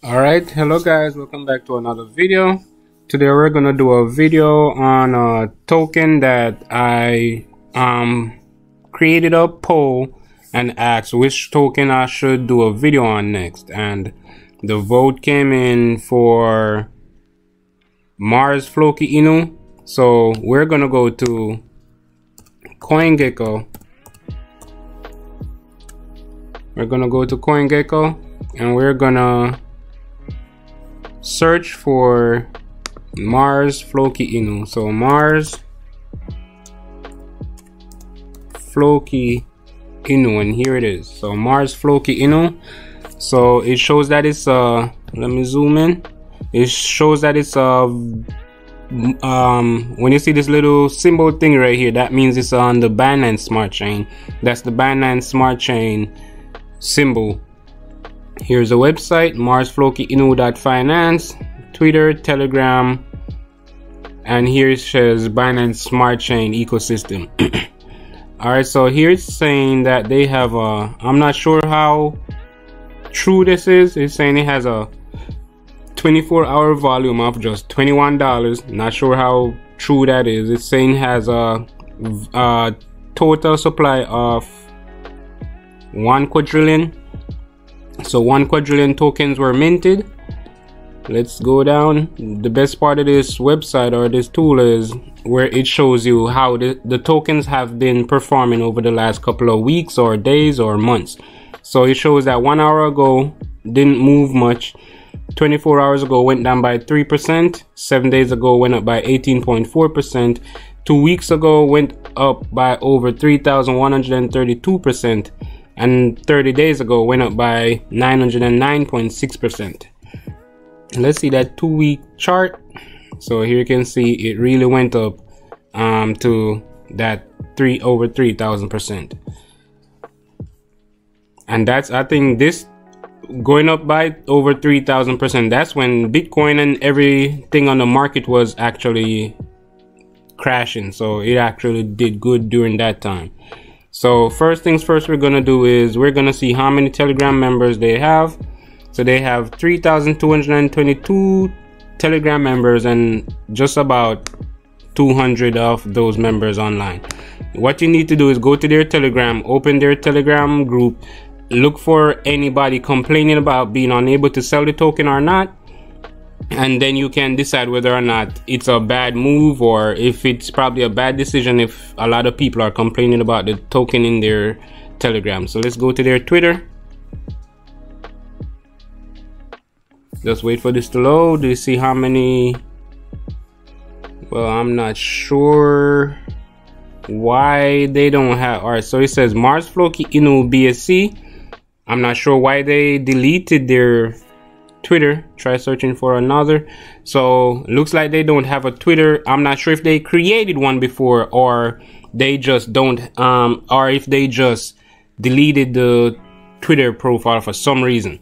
Alright, hello guys, welcome back to another video. Today we're gonna do a video on a token that I created a poll and asked which token I should do a video on next, and the vote came in for Mars Floki Inu. So we're gonna go to CoinGecko. We're gonna go to CoinGecko and we're gonna search for Mars Floki Inu. So Mars Floki Inu, and here it is. So Mars Floki Inu. So it shows that it's let me zoom in. It shows that it's when you see this little symbol thing right here, that means it's on the Binance Smart Chain. That's the Binance Smart Chain symbol. Here's a website, marsflokiinu.finance, Twitter, Telegram, and here it says Binance Smart Chain ecosystem. Alright, so here it's saying that they have a, I'm not sure how true this is. It's saying it has a 24-hour volume of just $21. Not sure how true that is. It's saying it has a total supply of 1 quadrillion. So 1 quadrillion tokens were minted. Let's go down. The best part of this website or this tool is where it shows you how the tokens have been performing over the last couple of weeks or days or months. So it shows that 1 hour ago didn't move much, 24 hours ago went down by 3%, 7 days ago went up by 18.4%, 2 weeks ago went up by over 3,132%, and 30 days ago went up by 909.6%. Let's see that 2-week chart. So here you can see it really went up to that over 3,000%. And that's, I think this going up by over 3,000%, that's when Bitcoin and everything on the market was actually crashing. So it actually did good during that time. So first things first, we're gonna do is we're gonna see how many Telegram members they have. So they have 3,222 Telegram members and just about 200 of those members online. What you need to do is go to their Telegram, open their Telegram group, look for anybody complaining about being unable to sell the token or not, and then you can decide whether or not it's a bad move or if it's probably a bad decision if a lot of people are complaining about the token in their Telegram. So let's go to their Twitter. Just wait for this to load. Do you see how many? Well, I'm not sure why they don't have. All right, so it says Mars Floki Inu BSC. I'm not sure why they deleted their Twitter. Try searching for another. So looks like they don't have a Twitter. I'm not sure if they created one before or they just don't, or if they just deleted the Twitter profile for some reason.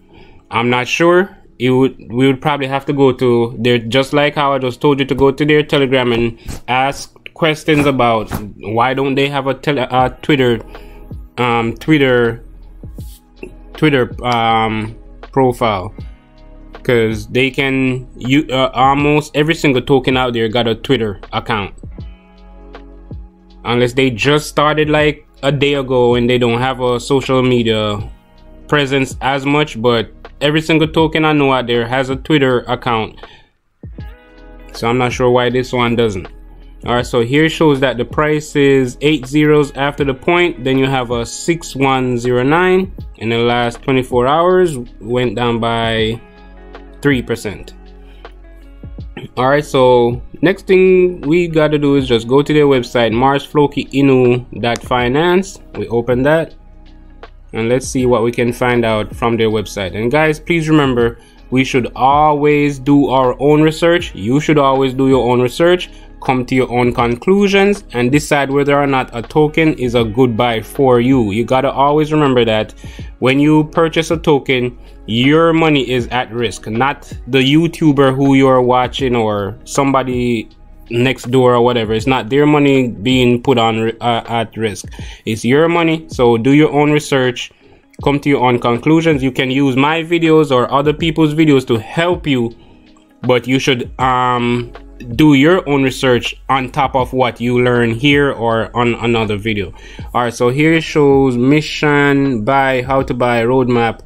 I'm not sure. We would probably have to go to their, just like how I just told you to go to their Telegram and ask questions about why don't they have a Twitter profile, because they can almost every single token out there got a Twitter account, unless they just started like a day ago and they don't have a social media presence as much. But every single token I know out there has a Twitter account, so I'm not sure why this one doesn't. All right, so here shows that the price is 8 zeros after the point, then you have a 6109 in the last 24 hours went down by 3%. All right, so next thing we got to do is just go to their website, marsflokiinu.finance. We open that and let's see what we can find out from their website. And guys, please remember, we should always do our own research. You should always do your own research, come to your own conclusions, and decide whether or not a token is a good buy for you. You gotta always remember that when you purchase a token, your money is at risk, not the YouTuber who you're watching or somebody next door or whatever. It's not their money being put on at risk. It's your money. So do your own research, come to your own conclusions. You can use my videos or other people's videos to help you, but you should do your own research on top of what you learn here or on another video. All right, so here it shows mission, buy, how to buy, roadmap,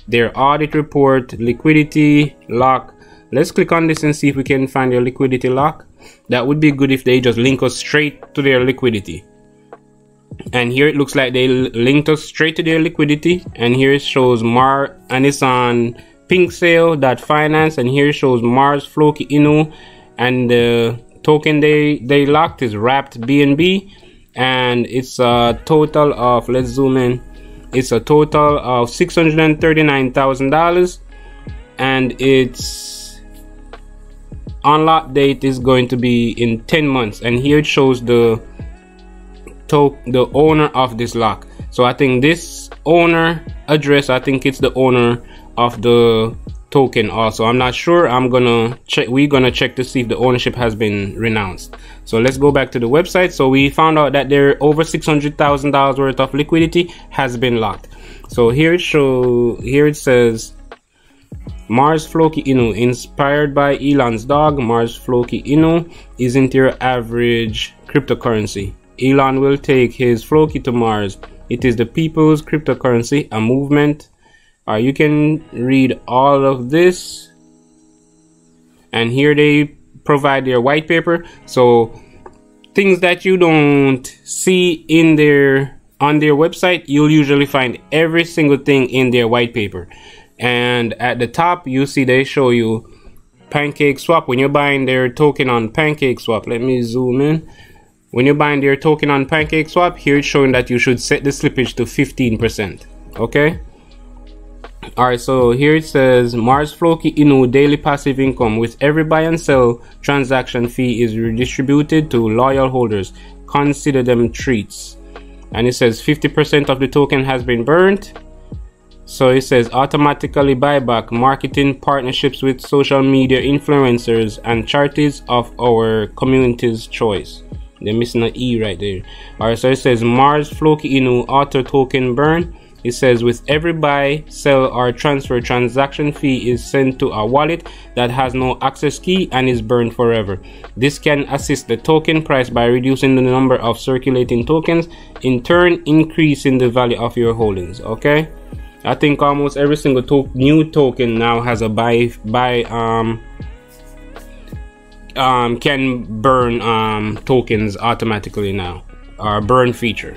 their audit report, liquidity, lock. Let's click on this and see if we can find their liquidity lock. That would be good if they just link us straight to their liquidity. And here it looks like they linked us straight to their liquidity. And here it shows and it's on pinksale.finance, and here it shows Mars Floki Inu, and the token they locked is wrapped BNB, and it's a total of, let's zoom in, it's a total of $639,000, and its unlock date is going to be in 10 months. And here it shows the owner of this lock. So I think this owner address, I think it's the owner of the token also. I'm not sure. I'm gonna check. We're gonna check to see if the ownership has been renounced. So let's go back to the website. So we found out that there over $600,000 worth of liquidity has been locked. So here it says Mars Floki Inu, inspired by Elon's dog. Mars Floki Inu isn't your average cryptocurrency. Elon will take his Floki to Mars. It is the people's cryptocurrency, a movement. You can read all of this, and here they provide their white paper. So things that you don't see in on their website, you'll usually find every single thing in their white paper. And at the top, you see they show you PancakeSwap. When you're buying their token on PancakeSwap, let me zoom in. When you're buying their token on PancakeSwap, here it's showing that you should set the slippage to 15%. Okay. All right, so here it says Mars Floki Inu daily passive income. With every buy and sell, transaction fee is redistributed to loyal holders. Consider them treats. And it says 50% of the token has been burnt. So it says automatically buyback, marketing partnerships with social media influencers and charities of our community's choice. They're missing an E right there. All right, so it says Mars Floki Inu auto token burn. It says with every buy, sell, or transfer, transaction fee is sent to a wallet that has no access key and is burned forever. This can assist the token price by reducing the number of circulating tokens, in turn increasing the value of your holdings. Okay, I think almost every single new token now has a can burn tokens automatically now, or burn feature.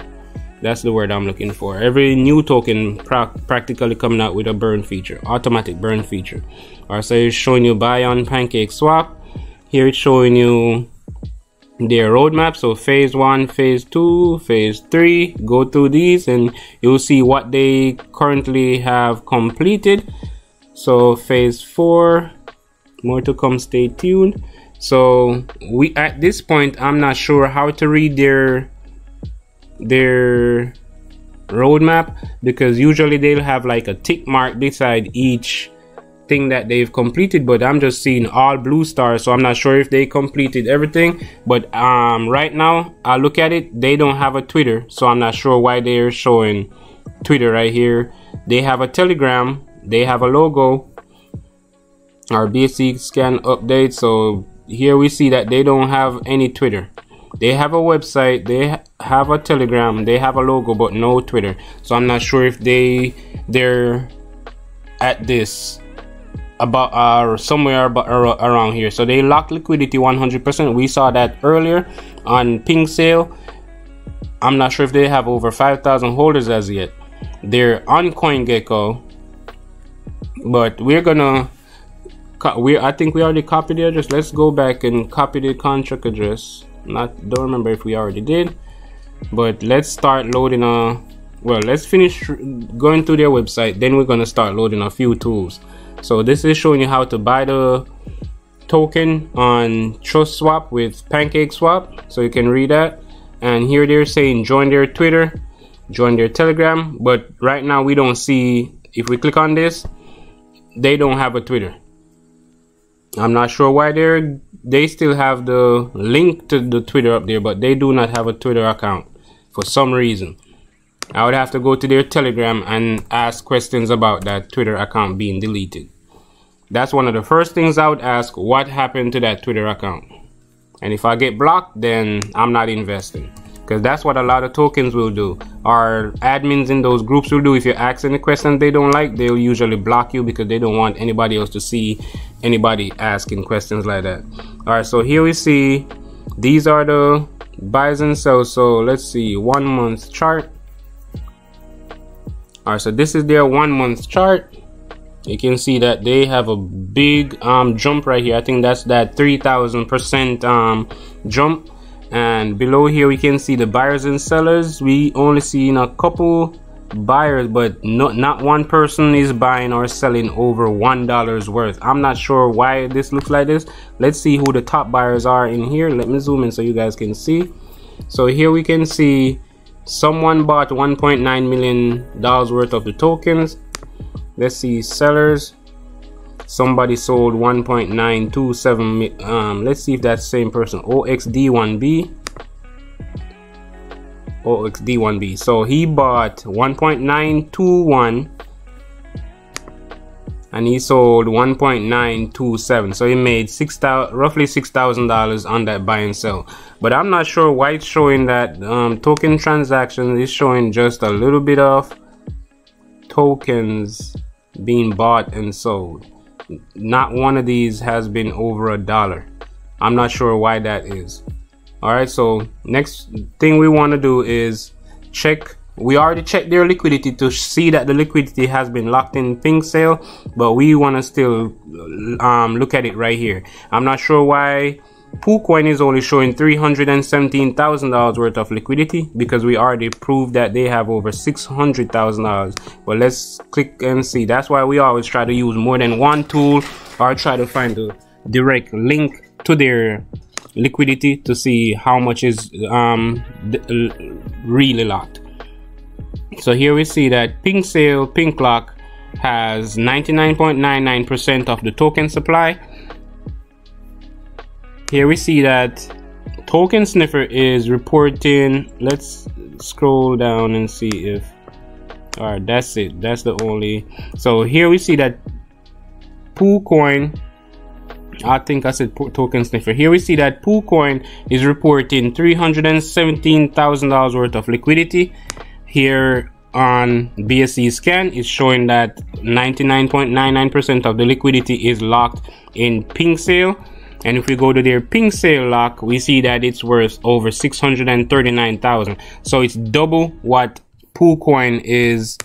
That's the word I'm looking for. Every new token practically coming out with a burn feature, automatic burn feature. Alright, so it's showing you buy on PancakeSwap. Here it's showing you their roadmap. So phase 1, phase 2, phase 3. Go through these and you'll see what they currently have completed. So phase 4, more to come, stay tuned. So we, at this point, I'm not sure how to read their roadmap, because usually they'll have like a tick mark beside each thing that they've completed, but I'm just seeing all blue stars, so I'm not sure if they completed everything. But right now I look at it, they don't have a Twitter, so I'm not sure why they're showing Twitter right here. They have a Telegram, they have a logo, our basic scan update. So here we see that they don't have any Twitter. They have a website, they have a Telegram, they have a logo, but no Twitter. So I'm not sure if they're at this about somewhere around here. So they lock liquidity 100%. We saw that earlier on PingSale. I'm not sure if they have over 5,000 holders as yet. They're on CoinGecko, but we're gonna I think we already copied the address. Let's go back and copy the contract address. Don't remember if we already did, but let's start loading let's finish going through their website, then we're gonna start loading a few tools. So this is showing you how to buy the token on TrustSwap with PancakeSwap, so you can read that. And here they're saying join their Twitter, join their Telegram, but right now we don't see, if we click on this, they don't have a Twitter. I'm not sure why they still have the link to the Twitter up there, but they do not have a Twitter account for some reason. I would have to go to their Telegram and ask questions about that Twitter account being deleted. That's one of the first things I would ask. What happened to that Twitter account? And if I get blocked, then I'm not investing, because that's what a lot of tokens will do. Our admins in those groups will do. If you ask any questions they don't like, they'll usually block you because they don't want anybody else to see anybody asking questions like that. All right, so here we see these are the buys and sells. So let's see, 1 month chart. All right, so this is their 1 month chart. You can see that they have a big jump right here. I think that's that 3,000% jump. And below here we can see the buyers and sellers. We only seen a couple buyers, but not one person is buying or selling over $1 worth. I'm not sure why this looks like this. Let's see who the top buyers are in here. Let me zoom in so you guys can see. So here we can see someone bought $1.9 million worth of the tokens. Let's see sellers. Somebody sold 1.927. Let's see if that's the same person. OXD1B. OXD1B. So he bought 1.921 and he sold 1.927. So he made roughly $6,000 on that buy and sell. But I'm not sure why it's showing that token transactions is showing just a little bit of tokens being bought and sold. Not one of these has been over $1. I'm not sure why that is. All right, so next thing we want to do is check. We already checked their liquidity to see that the liquidity has been locked in pink sale, but we want to still look at it right here. I'm not sure why PooCoin is only showing $317,000 worth of liquidity, because we already proved that they have over $600,000. But let's click and see. That's why we always try to use more than one tool, or try to find a direct link to their liquidity to see how much is really locked. So here we see that pink sale, pink lock has 99.99% of the token supply. Here we see that Token Sniffer is reporting. Let's scroll down and see if, all right, that's it. That's the only. So here we see that PooCoin, I think I said Token Sniffer. Here we see that PooCoin is reporting $317,000 worth of liquidity. Here on BSC scan is showing that 99.99% of the liquidity is locked in pink sale. And if we go to their pink sale lock, we see that it's worth over 639,000. So it's double what PooCoin is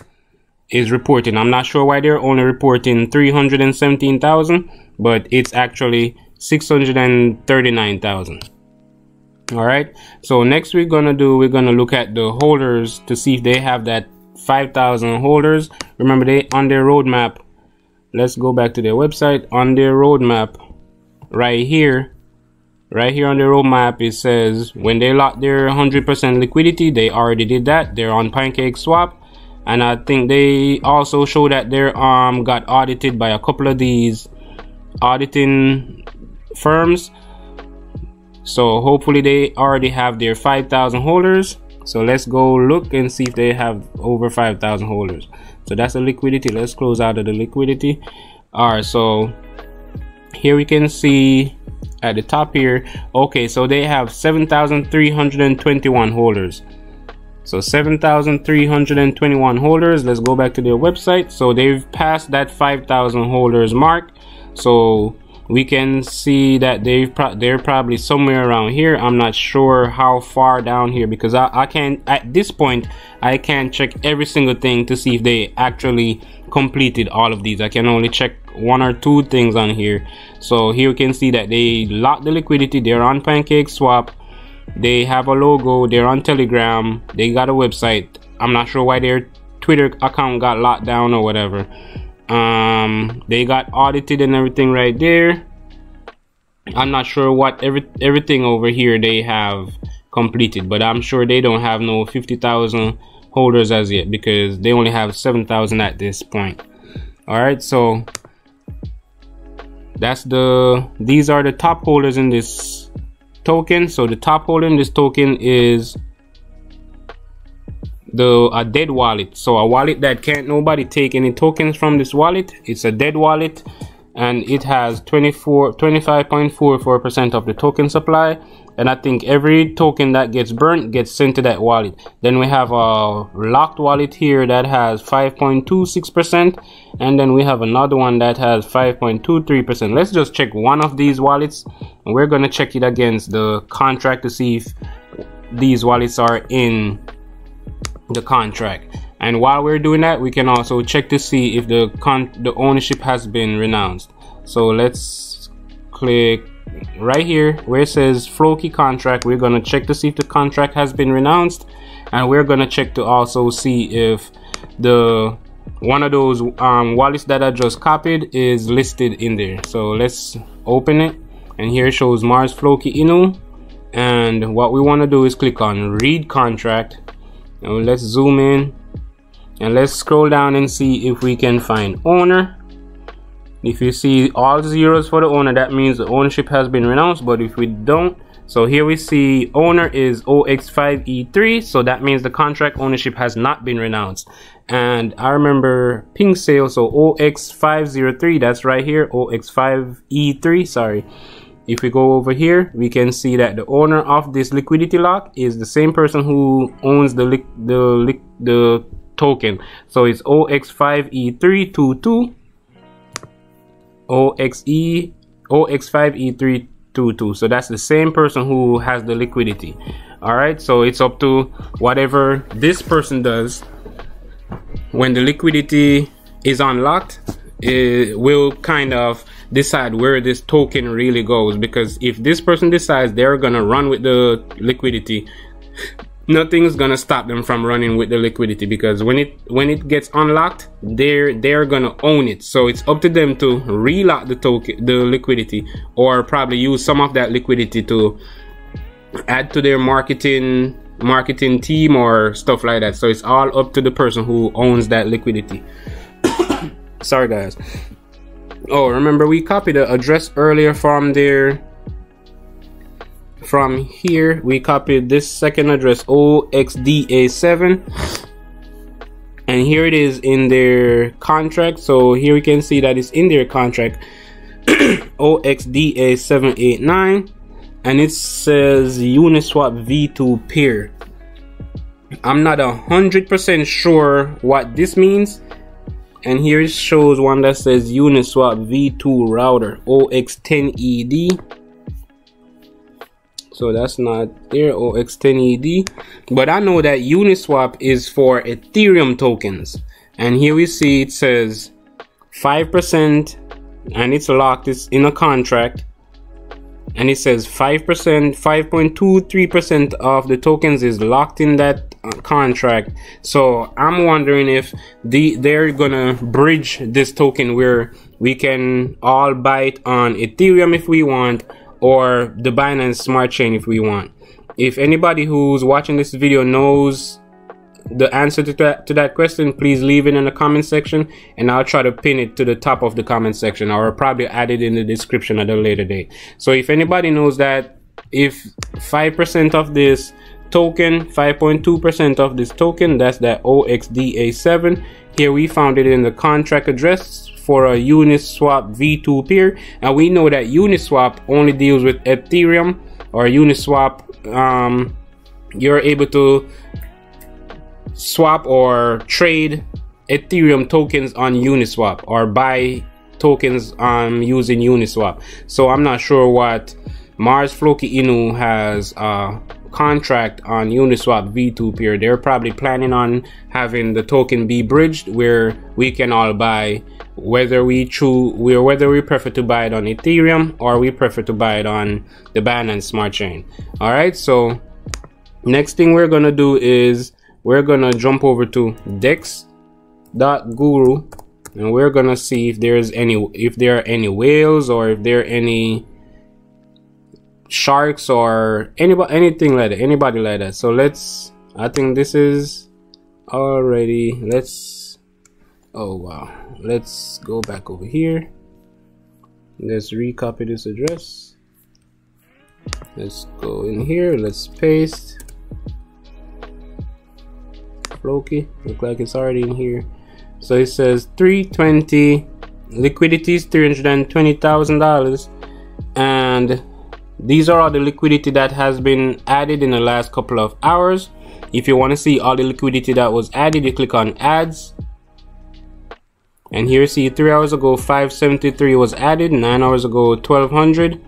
reporting. I'm not sure why they're only reporting 317,000, but it's actually 639,000. All right, so next we're gonna look at the holders to see if they have that 5,000 holders. Remember, they on their roadmap. Let's go back to their website. On their roadmap, right here on the roadmap, it says when they lock their 100% liquidity, they already did that. They're on PancakeSwap, and I think they also show that they're got audited by a couple of these auditing firms. So hopefully they already have their 5,000 holders. So let's go look and see if they have over 5,000 holders. So that's the liquidity. Let's close out of the liquidity. All right, so here we can see at the top here, okay, so they have 7,321 holders. So 7,321 holders. Let's go back to their website. So they've passed that 5,000 holders mark. So we can see that they're probably somewhere around here. I'm not sure how far down here, because I can't, at this point, I can't check every single thing to see if they actually completed all of these. I can only check one or two things on here. So here you can see that they locked the liquidity. They're on PancakeSwap. They have a logo. They're on Telegram. They got a website. I'm not sure why their Twitter account got locked down or whatever. They got audited and everything right there. I'm not sure what everything over here they have completed, but I'm sure they don't have no 50,000 holders as yet, because they only have 7,000 at this point. All right, so these are the top holders in this token. So the top holder in this token is a dead wallet. So a wallet that can't nobody take any tokens from this wallet, it's a dead wallet, and it has 25.44% of the token supply. And I think every token that gets burnt gets sent to that wallet. Then we have a locked wallet here that has 5.26%, and then we have another one that has 5.23%. Let's just check one of these wallets, and we're gonna check it against the contract to see if these wallets are in the contract. And while we're doing that, we can also check to see if the ownership has been renounced. So let's click right here where it says Floki contract. We're going to check to see if the contract has been renounced, and we're going to check to also see if the one of those wallets that I just copied is listed in there. So let's open it, and here it shows Mars Floki Inu, and what we want to do is click on read contract. Now let's zoom in and let's scroll down and see if we can find owner. If you see all zeros for the owner, that means the ownership has been renounced. But if we don't, so here we see owner is OX5E3, so that means the contract ownership has not been renounced. And I remember ping sale, so OX503, that's right here, OX5E3, sorry. If we go over here, we can see that the owner of this liquidity lock is the same person who owns the token. So it's OX5E322. OX5E322. So that's the same person who has the liquidity. All right, so it's up to whatever this person does when the liquidity is unlocked. It will kind of decide where this token really goes, because if this person decides they're gonna run with the liquidity, nothing's gonna stop them from running with the liquidity, because when it gets unlocked, they're gonna own it. So it's up to them to relock the liquidity, or probably use some of that liquidity to add to their marketing team or stuff like that. So it's all up to the person who owns that liquidity. Sorry guys. Oh, remember we copied the address earlier from there. From here we copied this second address, OXDA7, and here it is in their contract. So here we can see that it's in their contract, OXDA789, and it says Uniswap V2 peer. I'm not 100% sure what this means, and here it shows one that says Uniswap V2 router, OX10ED. So that's not there, OX10ED. But I know that Uniswap is for Ethereum tokens. And here we see it says 5%, and it's locked, it's in a contract. And it says 5%, 5.23% of the tokens is locked in that contract. So I'm wondering if they're gonna bridge this token where we can all buy it on Ethereum if we want, or the Binance Smart Chain if we want. If anybody who's watching this video knows the answer to that question, please leave it in the comment section, and I'll try to pin it to the top of the comment section, or I'll probably add it in the description at a later date. So if anybody knows that, if 5% of this token, 5.2% of this token, that's that OXDA7, here we found it in the contract address for a Uniswap V2 peer, and we know that Uniswap only deals with Ethereum, or Uniswap you're able to swap or trade Ethereum tokens on Uniswap, or buy tokens using Uniswap. So I'm not sure what Mars Floki Inu has a contract on Uniswap V2 peer. They're probably planning on having the token be bridged where we can all buy, whether we prefer to buy it on Ethereum or we prefer to buy it on the Binance Smart Chain. All right, so next thing we're gonna do is we're gonna jump over to dex.guru, and we're gonna see if there are any whales, or if there are any sharks, or anybody like that. So I think this is already, oh wow, let's go back over here. Let's recopy this address. Let's go in here, let's paste. Floki. Look like it's already in here. So it says 320, liquidity is $320,000, and these are all the liquidity that has been added in the last couple of hours. If you want to see all the liquidity that was added, you click on ads, and here you see 3 hours ago 573 was added, 9 hours ago 1200,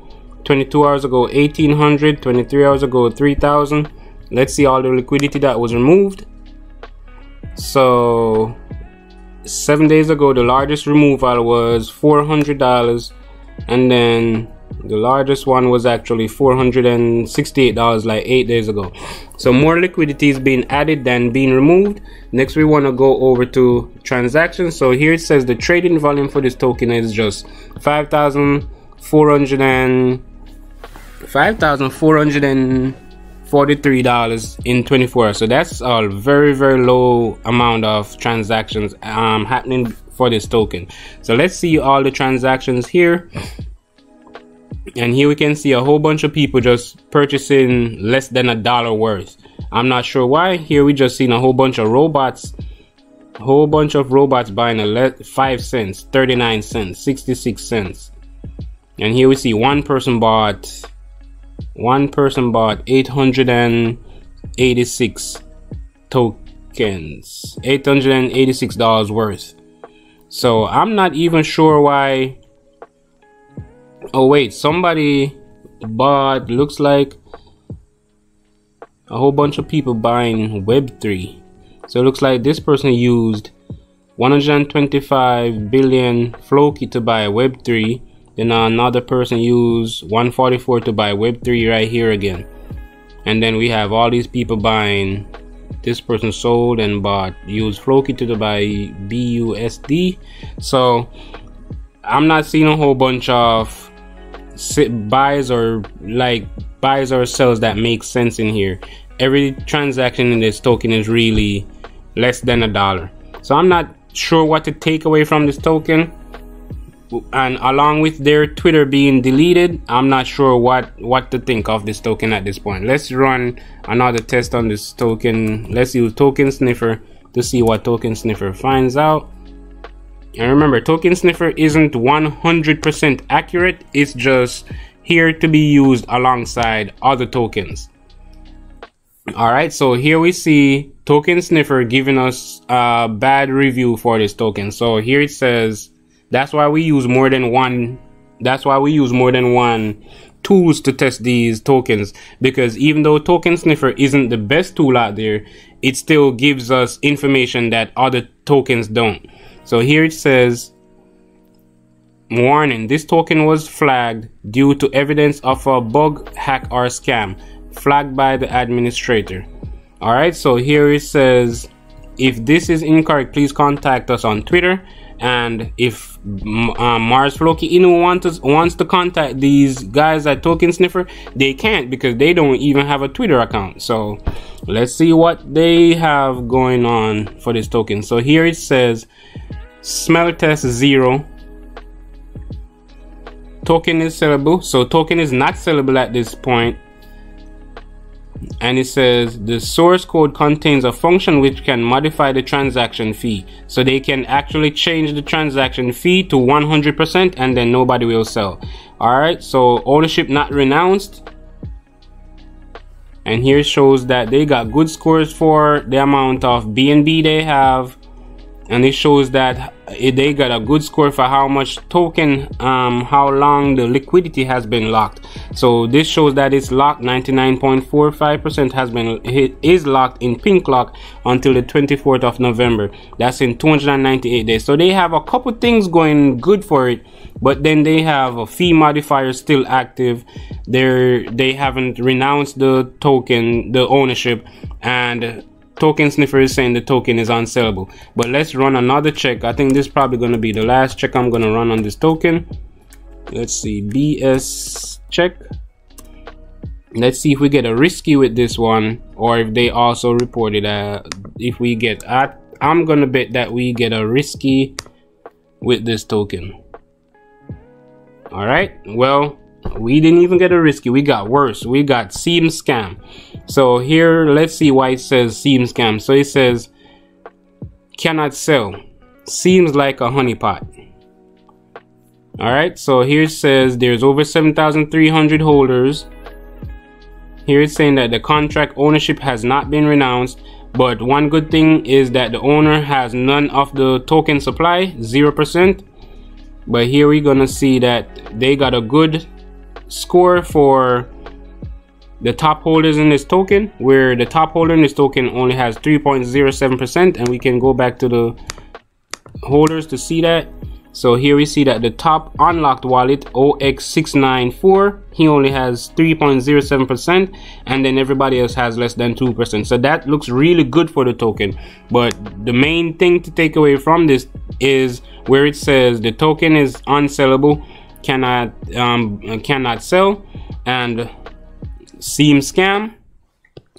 22 hours ago 1800, 23 hours ago 3000. Let's see all the liquidity that was removed. So 7 days ago the largest removal was $400, and then the largest one was actually $468 like 8 days ago. So more liquidity is being added than being removed. Next we want to go over to transactions. So here it says the trading volume for this token is just $5,443 in 24 hours. So that's a very low amount of transactions happening for this token. So let's see all the transactions here, and here we can see a whole bunch of people just purchasing less than $1 worth. I'm not sure why. Here we just seen a whole bunch of robots buying 5 cents, 39 cents, 66 cents. And here we see one person bought 886 tokens, $886 worth. So I'm not even sure why. Oh wait, somebody bought, looks like a whole bunch of people buying Web3. So it looks like this person used 125 billion Floki to buy Web3. Then another person used 144 to buy Web3 right here again. And then we have all these people buying. This person sold and used Floki to buy BUSD. So I'm not seeing a whole bunch of buys or sells that make sense in here. Every transaction in this token is really less than $1. So I'm not sure what to take away from this token. And along with their Twitter being deleted, I'm not sure what to think of this token at this point. Let's run another test on this token. Let's use Token Sniffer to see what Token Sniffer finds out. And remember, Token Sniffer isn't 100% accurate. It's just here to be used alongside other tokens. Alright, so here we see Token Sniffer giving us a bad review for this token. So here it says that's why we use more than one tools to test these tokens, because even though Token Sniffer isn't the best tool out there, it still gives us information that other tokens don't. So here it says, warning, this token was flagged due to evidence of a bug, hack, or scam, flagged by the administrator. Alright, so here it says, if this is incorrect, please contact us on Twitter. And if Mars Floki Inu wants to contact these guys at Token Sniffer, they can't, because they don't even have a Twitter account. So let's see what they have going on for this token. So here it says smell test 0, token is sellable. So token is not sellable at this point. And it says the source code contains a function which can modify the transaction fee. So they can actually change the transaction fee to 100% and then nobody will sell. Alright, so ownership not renounced. And here it shows that they got good scores for the amount of BNB they have. And it shows that they got a good score for how much token, how long the liquidity has been locked. So this shows that it's locked. 99.45% is locked in pink lock until the 24th of November. That's in 298 days. So they have a couple things going good for it, but then they have a fee modifier still active. They haven't renounced the token, the ownership, and Token Sniffer is saying the token is unsellable. But let's run another check. I think this is probably going to be the last check I'm going to run on this token. Let's see, BS check. Let's see if we get a risky with this one, or if they also reported if we get I'm going to bet that we get a risky with this token. All right, well, we didn't even get a risky, we got worse. We got seam scam. So here, let's see why it says seam scam. So it says cannot sell. Seems like a honeypot. Alright, so here it says there's over 7,300 holders. Here it's saying that the contract ownership has not been renounced, but one good thing is that the owner has none of the token supply, 0%. But here we're gonna see that they got a good score for the top holders in this token, where the top holder in this token only has 3.07%, and we can go back to the holders to see that. So here we see that the top unlocked wallet, OX694, he only has 3.07%, and then everybody else has less than 2%. So that looks really good for the token. But the main thing to take away from this is where it says the token is unsellable, cannot sell, and seems scam.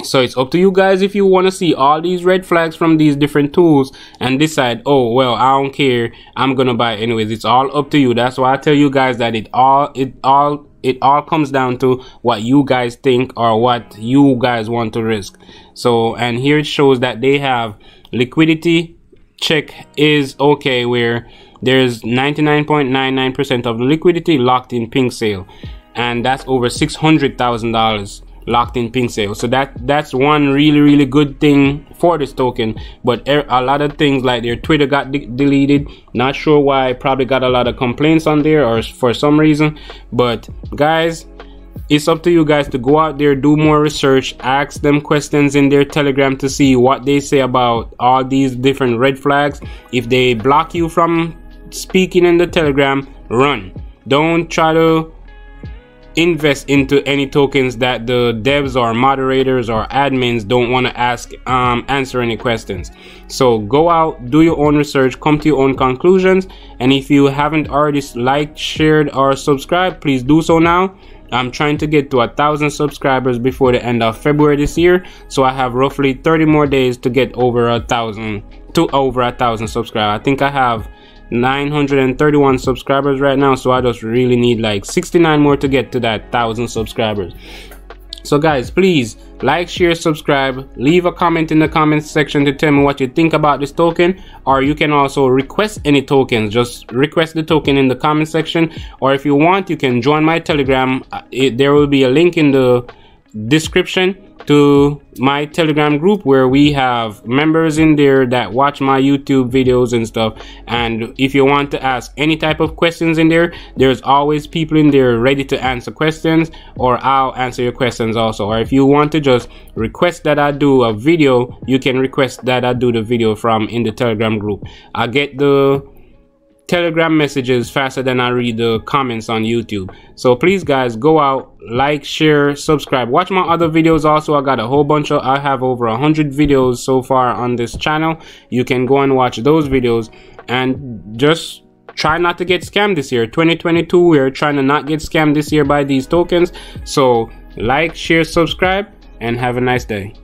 So it's up to you guys if you want to see all these red flags from these different tools and decide, oh well, I don't care, I'm gonna buy it anyways. It's all up to you. That's why I tell you guys that it all comes down to what you guys think or what you guys want to risk. So, and here it shows that they have liquidity check is okay, where there's 99.99% of the liquidity locked in pink sale, and that's over $600,000 locked in pink sale. So that's one really good thing for this token. But a lot of things like their Twitter got deleted, not sure why, probably got a lot of complaints on there or for some reason. But guys, it's up to you guys to go out there, do more research, ask them questions in their Telegram to see what they say about all these different red flags. If they block you from speaking in the Telegram, run. Don't try to invest into any tokens that the devs or moderators or admins don't want to answer any questions. So go out, do your own research, come to your own conclusions, and if you haven't already liked, shared, or subscribed, please do so now. I'm trying to get to 1,000 subscribers before the end of February this year, so I have roughly 30 more days to get over 1,000 subscribers. I think I have 931 subscribers right now, so I just really need like 69 more to get to that 1,000 subscribers. So guys, please like, share, subscribe, leave a comment in the comments section to tell me what you think about this token, or you can also request any tokens. Just request the token in the comment section, or if you want, you can join my Telegram. There will be a link in the description to my Telegram group, where we have members in there that watch my YouTube videos and stuff. And if you want to ask any type of questions in there, there's always people in there ready to answer questions, or I'll answer your questions also. Or if you want to just request that I do a video, you can request that I do the video from in the Telegram group. I get the Telegram messages faster than I read the comments on YouTube. So please guys, go out, like, share, subscribe, watch my other videos also. I got a whole bunch of, I have over 100 videos so far on this channel. You can go and watch those videos, and just try not to get scammed this year. 2022, we're trying to not get scammed this year by these tokens. So like, share, subscribe, and have a nice day.